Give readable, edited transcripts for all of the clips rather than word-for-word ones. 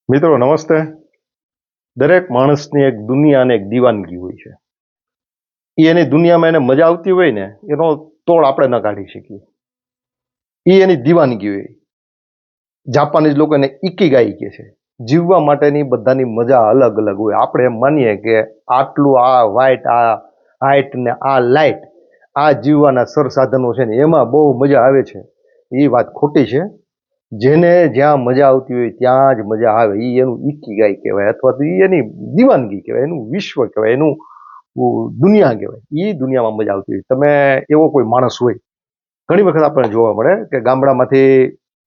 મિત્રો નમસ્તે. દરેક માણસની એક દુનિયા અને એક દીવાનગી હોય છે. એની દુનિયામાં એને મજા આવતી હોય ને એનો તોડ આપણે ન કાઢી શકીએ. એની દીવાનગી હોય. જાપાનીઝ લોકો એને ઇકીગાઈ કહે છે. જીવવા માટેની બધાની મજા અલગ અલગ હોય. આપણે એમ માનીએ કે આટલું આ વ્હાઇટ, આ હાઇટ ને આ લાઇટ, આ જીવવાના સરસાધનો છે ને એમાં બહુ મજા આવે છે. એ વાત ખોટી છે. જેને જ્યાં મજા આવતી હોય ત્યાં જ મજા આવે એ એનું ઇકીગાઈ કહેવાય, અથવા તો એની દીવાનગી કહેવાય, એનું વિશ્વ કહેવાય, એનું દુનિયા કહેવાય. એ દુનિયામાં મજા આવતી હોય. તમે એવો કોઈ માણસ હોય, ઘણી વખત આપણને જોવા મળે કે ગામડામાંથી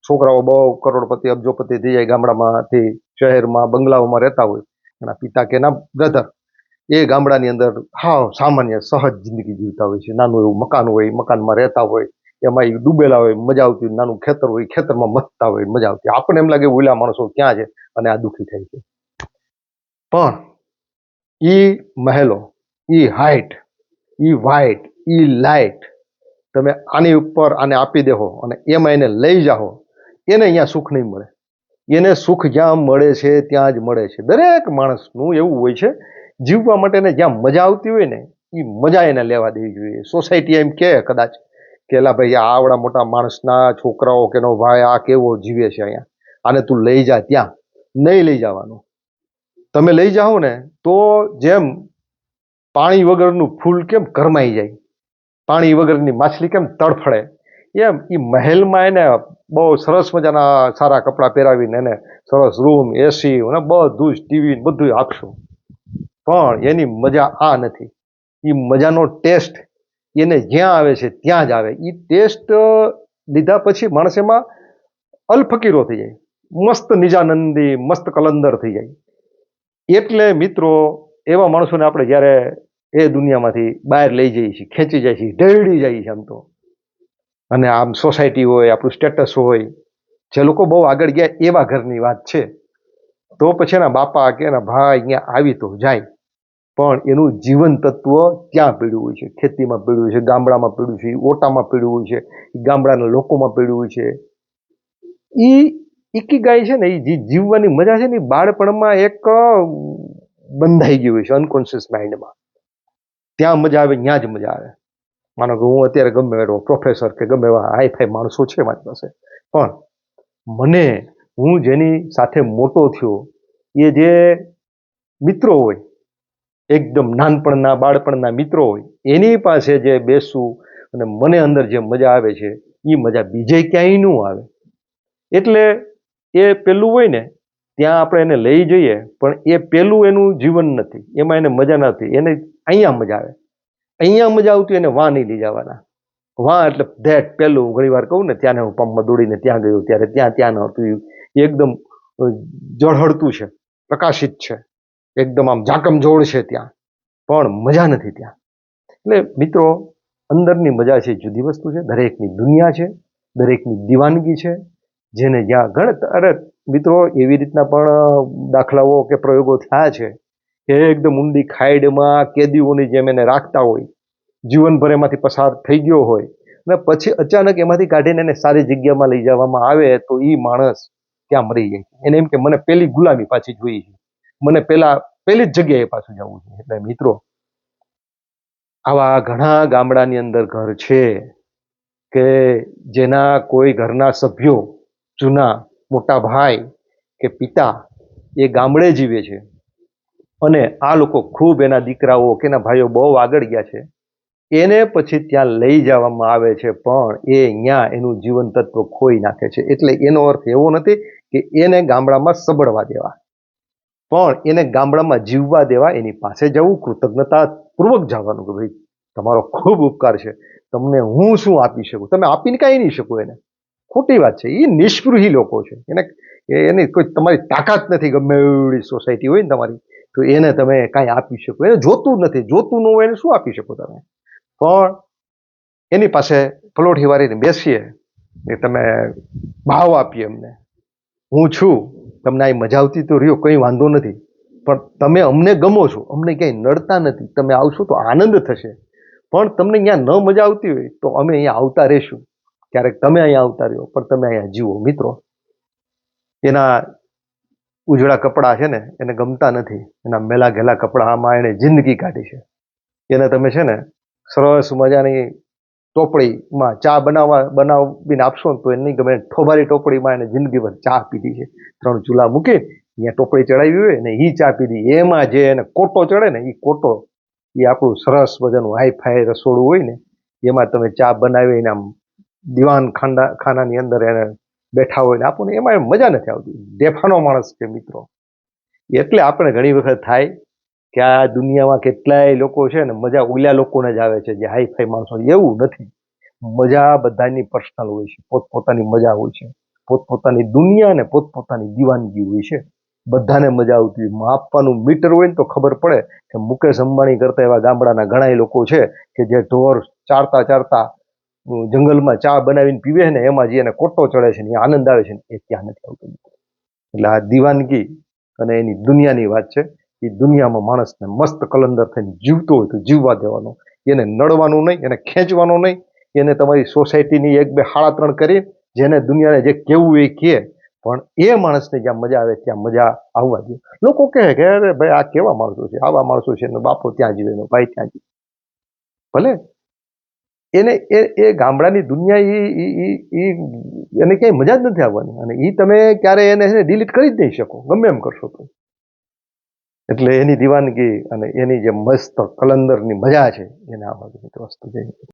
છોકરાઓ બહુ કરોડપતિ અબજોપતિ થઈ જાય, ગામડામાંથી શહેરમાં બંગલાઓમાં રહેતા હોય, એના પિતા કે એના બ્રધર એ ગામડાની અંદર હાવ સામાન્ય સહજ જિંદગી જીવતા હોય છે. નાનું એવું મકાન હોય, મકાનમાં રહેતા હોય, એમાં એ ડૂબેલા હોય, મજા આવતી હોય. નાનું ખેતર હોય, ખેતરમાં મથતા હોય, મજા આવતી. આપણને એમ લાગે ઓલા માણસો ક્યાં છે અને આ દુઃખી થાય છે. પણ ઈ મહેલો, ઈ હાઇટ, ઈ વ્હાઇટ, ઈ લાઇટ તમે આની ઉપર આને આપી દેહો અને એમાં એને લઈ જાઓ, એને અહીંયા સુખ નહીં મળે. એને સુખ જ્યાં મળે છે ત્યાં જ મળે છે. દરેક માણસનું એવું હોય છે. જીવવા માટે જ્યાં મજા આવતી હોય ને એ મજા એને લેવા દેવી જોઈએ. સોસાયટી એમ કે કદાચ કે એલા ભાઈ આવડા મોટા માણસના છોકરાઓ કે નો ભાઈ આ કેવો જીવે છે અહીંયા, આને તું લઈ જા. ત્યાં નહીં લઈ જવાનું. તમે લઈ જાઓ ને તો જેમ પાણી વગરનું ફૂલ કેમ કરમાઈ જાય, પાણી વગરની માછલી કેમ તડફડે, એમ એ મહેલમાં એને બહુ સરસ મજાના સારા કપડાં પહેરાવીને એને સરસ રૂમ, એસી અને બધું જ ટીવી બધું આપશો, પણ એની મજા આ નથી. એ મજાનો ટેસ્ટ એને જ્યાં આવે છે ત્યાં જ આવે. એ ટેસ્ટ લીધા પછી માણસ એમાં અલફકીરો થઈ જાય, મસ્ત નિજાનંદી, મસ્ત કલંદર થઈ જાય. એટલે મિત્રો એવા માણસોને આપણે જ્યારે એ દુનિયામાંથી બહાર લઈ જઈએ છીએ, ખેંચી જાય છે, ઢેડી જાય છે આમ તો, અને આમ સોસાયટી હોય, આપણું સ્ટેટસ હોય, જે લોકો બહુ આગળ ગયા એવા ઘરની વાત છે, તો પછી એના બાપા કે એના ભાઈ અહીંયા આવી તો જાય, પણ એનું જીવન તત્વ ત્યાં પીડ્યું હોય છે. ખેતીમાં પીડ્યું હોય છે, ગામડામાં પીડ્યું છે, ઓટામાં પીડ્યું હોય છે, ગામડાના લોકોમાં પીડ્યું હોય છે. એ ઇકીગાઈ છે ને, એ જીવવાની મજા છે ને, એ બાળપણમાં એક બંધાઈ ગયું હોય છે અનકોન્શિયસ માઇન્ડમાં. ત્યાં મજા આવે, ત્યાં જ મજા આવે. માનો કે હું અત્યારે ગમે એવો પ્રોફેસર કે ગમે એવા હાઈફાઈ માણસો છે મારી પાસે, પણ મને હું જેની સાથે મોટો થયો એ જે મિત્રો હોય, એકદમ નાનપણના બાળપણના મિત્રો હોય, એની પાસે જે બેસવું અને મને અંદર જે મજા આવે છે એ મજા બીજે ક્યાંય ન આવે. એટલે એ પેલું હોય ને ત્યાં આપણે એને લઈ જઈએ, પણ એ પેલું એનું જીવન નથી, એમાં એને મજા નથી. એને અહીંયા મજા આવે. અહીંયા મજા આવતી એને વાં નહીં લઈ જવાના. વાં એટલે ધેટ પેલું. ઘણી વાર કહું ને, ત્યાં હું પંપમાં દોડીને ત્યાં ગયો ત્યારે ત્યાં નહોતું. એકદમ જળહળતું છે, પ્રકાશિત છે, એકદમ આમ ઝાકમઝોળ છે ત્યાં, પણ મજા નથી ત્યાં. એટલે મિત્રો અંદરની મજા છે જુદી વસ્તુ છે. દરેકની દુનિયા છે, દરેકની દીવાનગી છે. જેને જ્યાં અરે મિત્રો એવી રીતના પણ દાખલાઓ કે પ્રયોગો થયા છે કે એકદમ ઊંડી ખાઈડમાં કેદીઓની જેમ એને રાખતા હોય, જીવનભર એમાંથી પસાર થઈ ગયો હોય, અને પછી અચાનક એમાંથી કાઢીને એને સારી જગ્યામાં લઈ જવામાં આવે તો એ માણસ ત્યાં મરી જાય. એને એમ કે મને પેલી ગુલામી પાછી જોઈ છે, મને પેલી જ જગ્યાએ પાછું જવું છે. એટલે મિત્રો આવા ઘણા ગામડાની અંદર ઘર છે કે જેના કોઈ ઘરના સભ્યો, જૂના મોટા ભાઈ કે પિતા એ ગામડે જીવે છે, અને આ લોકો ખૂબ એના દીકરાઓ કે એના ભાઈઓ બહુ આગળ ગયા છે, એને પછી ત્યાં લઈ જવામાં આવે છે, પણ એ અહીંયા એનું જીવન તત્વ ખોઈ નાખે છે. એટલે એનો અર્થ એવો નથી કે એને ગામડામાં સબળવા દેવા, પણ એને ગામડામાં જીવવા દેવા, એની પાસે જવું, કૃતજ્ઞતાપૂર્વક જવાનું કે ભાઈ તમારો ખૂબ ઉપકાર છે, તમને હું શું આપી શકું. તમે આપીને કાંઈ નહીં શકો એને. ખોટી વાત છે. એ નિષ્પૃહી લોકો છે. એની કોઈ તમારી તાકાત નથી. ગમે એવડી સોસાયટી હોય ને તમારી, તો એને તમે કાંઈ આપી શકો. એને જોતું નથી. જોતું ન હોય એને શું આપી શકો તમે. પણ એની પાસે પલોઠી વાળીને બેસીએ એ તમે ભાવ આપીએ એમને, હું છું, તમને અહીં મજા આવતી તો રહ્યો, કંઈ વાંધો નથી, પણ તમે અમને ગમો છો, અમને ક્યાંય નડતા નથી, તમે આવશો તો આનંદ થશે. પણ તમને અહીંયા ન મજા આવતી હોય તો અમે અહીંયા આવતા રહીશું. ક્યારેક તમે અહીંયા આવતા રહ્યો, પણ તમે અહીંયા જીવો. મિત્રો એના ઉજળા કપડાં છે ને એને ગમતા નથી, એના મેલા ઘેલા કપડામાં એને જિંદગી કાઢી છે. એને તમે છે ને સરસ મજાની ટોપડીમાં ચા બનાવીને આપશો ને તો એને નહીં ગમે. ઠોબારી ટોપડીમાં એને જિંદગીભર ચા પીધી છે. 3 ચૂલા મૂકી અહીંયા ટોપડી ચડાવી હોય ને એ ચા પીધી. એમાં જે એને કોટો ચડે ને એ કોટો, એ આપણું સરસ મજાનું હાઈફાઈ રસોડું હોય ને એમાં તમે ચા બનાવીને આમ દીવાન ખાનાની અંદર એને બેઠા હોય ને આપો ને, એમાં મજા નથી આવતી. દેફાનો માણસ છે મિત્રો. એટલે આપણે ઘણી વખત થાય કે આ દુનિયામાં કેટલાય લોકો છે ને મજા ઓલા લોકોને જ આવે છે જે હાઈફાઈ માણસો. એવું નથી. મજા બધાની પર્સનલ હોય છે, પોતપોતાની મજા હોય છે, પોતપોતાની દુનિયા ને પોતપોતાની દીવાનગી હોય છે. બધાને મજા આવતી હોય. માપવાનું મીટર હોય ને તો ખબર પડે કે મુકેશ અંબાણી કરતા એવા ગામડાના ઘણા લોકો છે કે જે ઢોર ચારતા ચારતા જંગલમાં ચા બનાવીને પીવે ને એમાં જે એને કોટો ચડે છે ને આનંદ આવે છે ને એ ત્યાં નથી આવતો. એટલે આ દીવાનગી અને એની દુનિયાની વાત છે. એ દુનિયામાં માણસને મસ્ત કલંદર થઈને જીવતો હોય તો જીવવા દેવાનો, એને નડવાનું નહીં, એને ખેંચવાનું નહીં. એને તમારી સોસાયટીની 1 2 સાડા 3 કરી જેને દુનિયાને જે કેવું એ કહે, પણ એ માણસને જ્યાં મજા આવે ત્યાં મજા આવવા દે. લોકો કહે કે અરે ભાઈ આ કેવા માણસો છે, આવા માણસો છે, એનો બાપો ત્યાં જીવે, એનો ભાઈ ત્યાં જીવે. ભલે એને એ ગામડાની દુનિયા એને ક્યાંય મજા જ નથી આવવાની. અને એ તમે ક્યારે એને ડિલીટ કરી જ નહીં શકો, ગમે એમ કરશો તો. એટલે એની દીવાનગી અને એની જે મસ્ત કલંદરની મજા છે એને આવવા દે વસ્તુ છે.